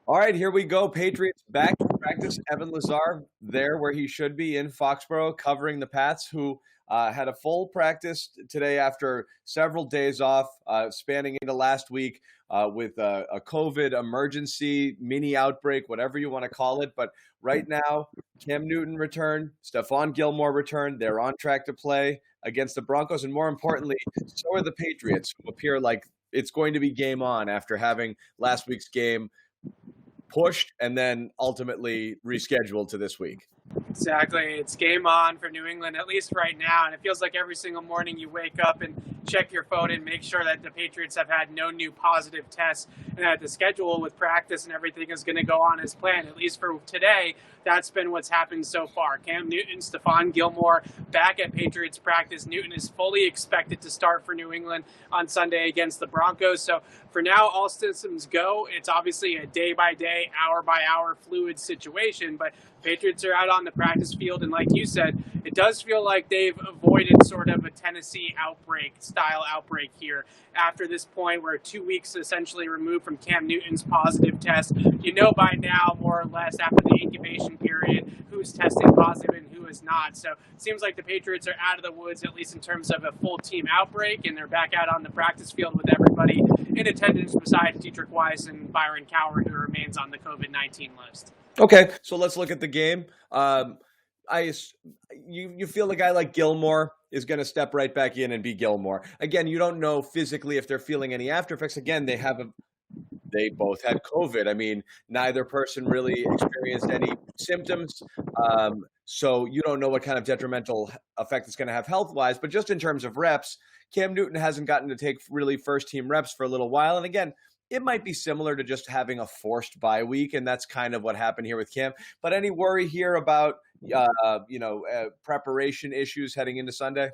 All right, here we go. Patriots back to practice. Evan Lazar there where he should be in Foxborough, covering the Pats, who had a full practice today after several days off, spanning into last week with a COVID emergency mini outbreak, whatever you want to call it. But right now, Cam Newton returned, Stephon Gilmore returned. They're on track to play against the Broncos, and more importantly, so are the Patriots, who appear like it's going to be game on after having last week's game pushed and then ultimately rescheduled to this week. Exactly. It's game on for New England, at least right now. And it feels like every single morning you wake up and check your phone and make sure that the Patriots have had no new positive tests and that the schedule with practice and everything is going to go on as planned. At least for today, that's been what's happened so far. Cam Newton, Stephon Gilmore back at Patriots practice. Newton is fully expected to start for New England on Sunday against the Broncos. So for now, all systems go. It's obviously a day-by-day, hour-by-hour fluid situation, but Patriots are out on the practice field, and like you said, it does feel like they've avoided sort of a Tennessee style outbreak here. After this point, we're 2 weeks essentially removed from Cam Newton's positive test. You know by now, more or less, after the incubation period, who's testing positive and who is not. So it seems like the Patriots are out of the woods, at least in terms of a full team outbreak, and they're back out on the practice field with everybody in attendance besides Cedric Weiss and Byron Coward, who remains on the COVID-19 list. Okay, so let's look at the game. You feel a guy like Gilmore is going to step right back in and be Gilmore. Again, you don't know physically if they're feeling any after effects. Again, they both had COVID. I mean, neither person really experienced any symptoms. So you don't know what kind of detrimental effect it's going to have health-wise. But just in terms of reps, Cam Newton hasn't gotten to take really first-team reps for a little while. And again, it might be similar to just having a forced bye week, and that's kind of what happened here with Cam. But any worry here about preparation issues heading into Sunday?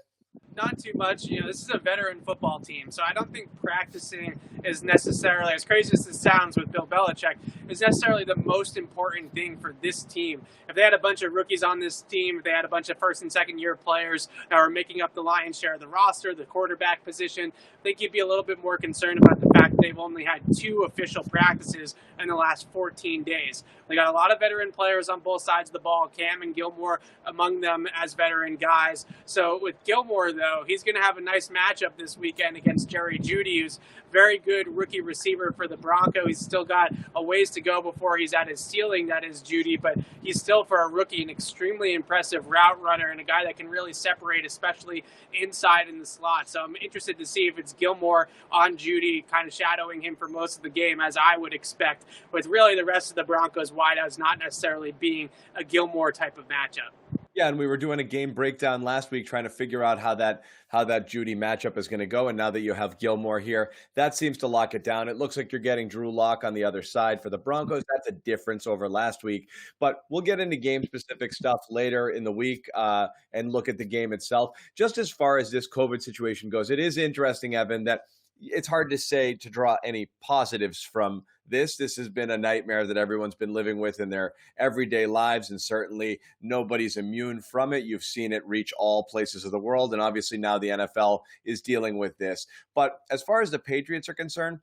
Not too much. This is a veteran football team, so I don't think practicing is necessarily, as crazy as this sounds with Bill Belichick, is necessarily the most important thing for this team. If they had a bunch of rookies on this team, if they had a bunch of first and second year players that were making up the lion's share of the roster, the quarterback position, I think you'd be a little bit more concerned about the fact that they've only had 2 official practices in the last 14 days. They got a lot of veteran players on both sides of the ball, Cam and Gilmore among them as veteran guys. So with Gilmore, though, he's going to have a nice matchup this weekend against Jerry Jeudy, who's very good rookie receiver for the Broncos. He's still got a ways to go before he's at his ceiling, that is Jeudy, but he's still, for a rookie, an extremely impressive route runner and a guy that can really separate, especially inside in the slot. So I'm interested to see if it's Gilmore on Jeudy, kind of shadowing him for most of the game, as I would expect, with really the rest of the Broncos wideouts not necessarily being a Gilmore type of matchup. Yeah, and we were doing a game breakdown last week trying to figure out how that Jeudy matchup is going to go. And now that you have Gilmore here, that seems to lock it down. It looks like you're getting Drew Lock on the other side for the Broncos. That's a difference over last week. But we'll get into game-specific stuff later in the week and look at the game itself. Just as far as this COVID situation goes, it is interesting, Evan, that it's hard to say to draw any positives from this. This has been a nightmare that everyone's been living with in their everyday lives, and certainly nobody's immune from it. You've seen it reach all places of the world, and obviously now the NFL is dealing with this. But as far as the Patriots are concerned,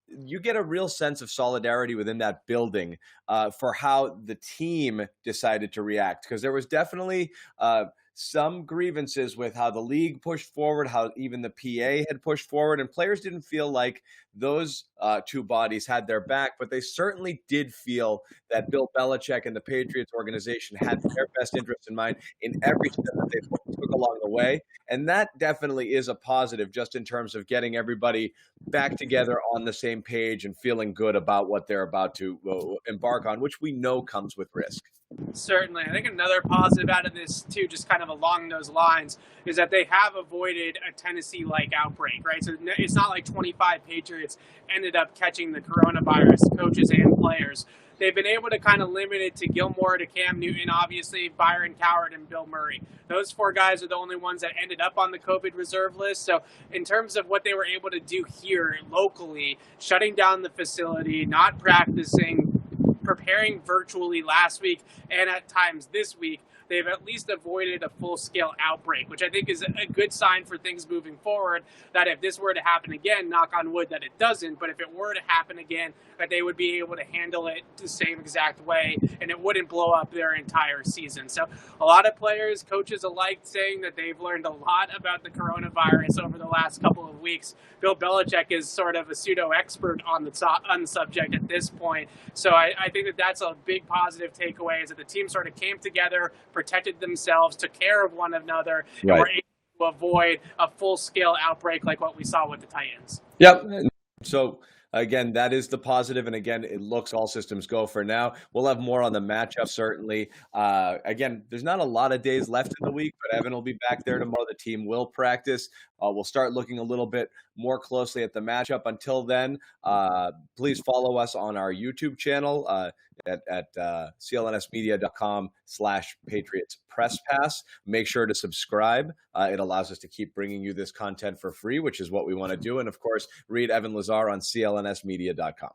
you get a real sense of solidarity within that building for how the team decided to react, because there was definitely some grievances with how the league pushed forward, how even the PA had pushed forward, and players didn't feel like those two bodies had their back, but they certainly did feel that Bill Belichick and the Patriots organization had their best interest in mind in every step that they took along the way. And that definitely is a positive, just in terms of getting everybody back together on the same page and feeling good about what they're about to embark on, which we know comes with risk. Certainly. I think another positive out of this, too, just kind of along those lines, is that they have avoided a Tennessee-like outbreak, right? So it's not like 25 Patriots ended up catching the coronavirus, coaches and players. They've been able to kind of limit it to Gilmore, to Cam Newton, obviously, Byron Coward, and Bill Murray. Those 4 guys are the only ones that ended up on the COVID reserve list. So in terms of what they were able to do here locally, shutting down the facility, not practicing, preparing virtually last week and at times this week, they've at least avoided a full-scale outbreak, which I think is a good sign for things moving forward, that if this were to happen again, knock on wood that it doesn't, but if it were to happen again, that they would be able to handle it the same exact way, and it wouldn't blow up their entire season. So a lot of players, coaches alike, saying that they've learned a lot about the coronavirus over the last couple of weeks. Bill Belichick is sort of a pseudo-expert on the subject at this point. So I think that that's a big positive takeaway, is that the team sort of came together, protected themselves, took care of one another, and were able to avoid a full-scale outbreak like what we saw with the Titans. Yep. So again, that is the positive. And again, it looks all systems go for now. We'll have more on the matchup, certainly. Again, there's not a lot of days left in the week, but Evan will be back there tomorrow. The team will practice. We'll start looking a little bit more closely at the matchup. Until then, please follow us on our YouTube channel at clnsmedia.com/Patriots Press Pass. Make sure to subscribe. It allows us to keep bringing you this content for free, which is what we want to do. And of course, read Evan Lazar on clnsmedia.com.